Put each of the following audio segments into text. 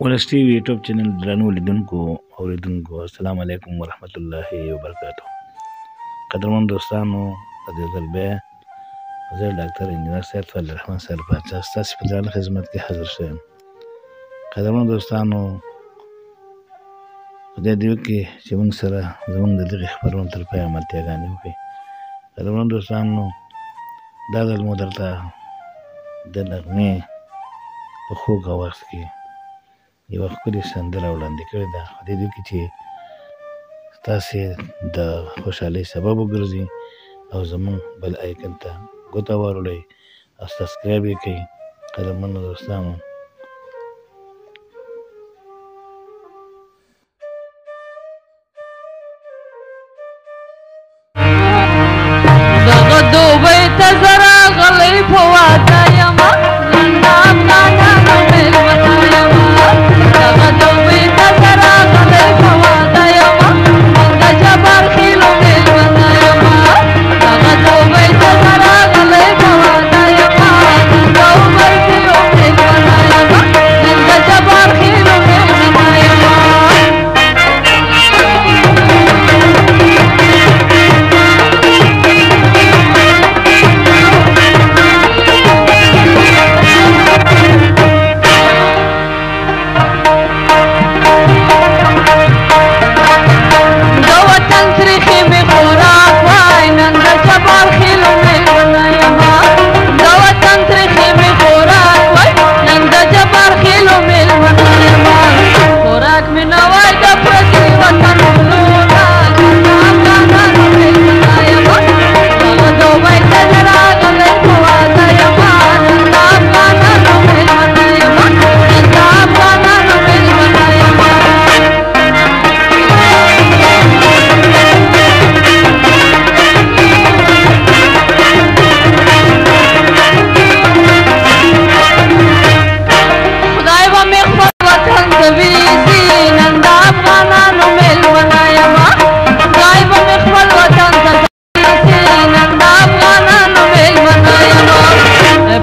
ولس ټي وي یوټیوب چینل درنو لیدونکو اوریدونکو السلام علیکم ورحمت الله وبرکاتہ. قدرمن دوستانو په دې ځل بیا زه ډاکټر انجینر سید فضل الرحمن صاحب پاچا ستاسو په درنه خدمت کې حاضر شوم. قدرمن دوستانو په دې دیو کې چې موږ سره زموږ د دغې خپرونې تر پایه ملتیاګانې وکړئ. قدرمن دوستانو دا ځل مو درته د نغمې په خوږ وخت کې یوه ښکلې سندره وړاندې کړې ده. په دې دیو کې چې ستاسې د خوشحالۍ سبب وګرځي او زموږ بل آیکن ته ګوته واړوئ او سبسکرایب یې کړئ. قدرمنو دوستانو دغه دوبۍ ته زه راغلی په واده یمه ننده افغانانو مېلمنه یمه. دغه دوبۍ ته زه راغلی په واده یمه ننده جبار خیلو مېلمنه یمه. دغه دوبۍ ته زه راغلی په واده یمه ننده عمر خیلو مېلمنه یمه ننده جبار خیلو مېلمنه یمه.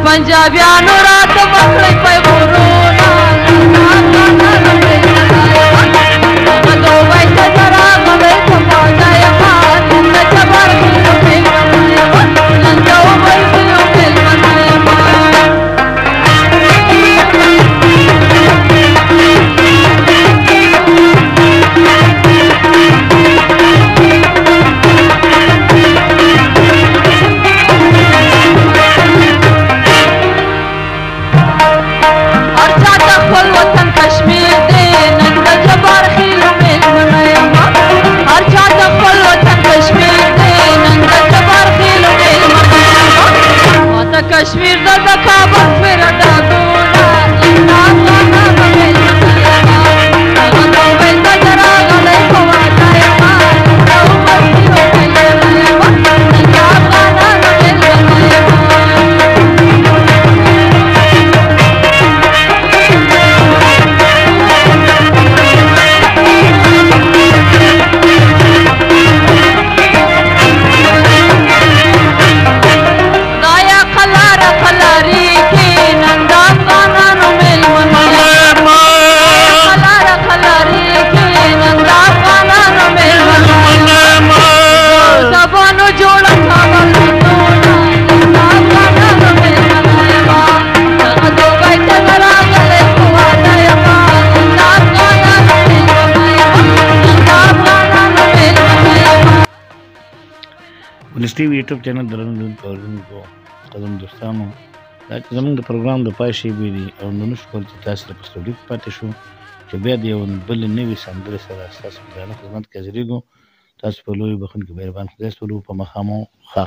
پنجابیانو راته وکړئ پیغورونه افغانانو مېلمنه یمه. دغه دوبۍ ته زه راغلی په واده یمه ننده جبار خیلو مېلمنه یمه ننده عمر خیلو مېلمنه یمه. کشمیر د کابل فرډادونه افغانانو مېلمنه یمه. دغه دوبۍ ته زه راغلی په واده یمه ننده عمر خیلو مېلمنه یمه ننده افغانانو مېلمنه یمه. ولس ټي وي یوټیوب چینل درنو لیدونکو اوریدونکو قدرمنو دوستانو دا چې زموږ د پروګرام د پای شیبې دي او نو شو چې تاسو ته په سټوډیو کې پاتې شو چې بیا د یو بل نوي سندرې سره ستاسو په درنه خدمت کې حاضرېږو. تاسو په لوی بخښونکي مهربان خدای سپارو. په مخامو ښه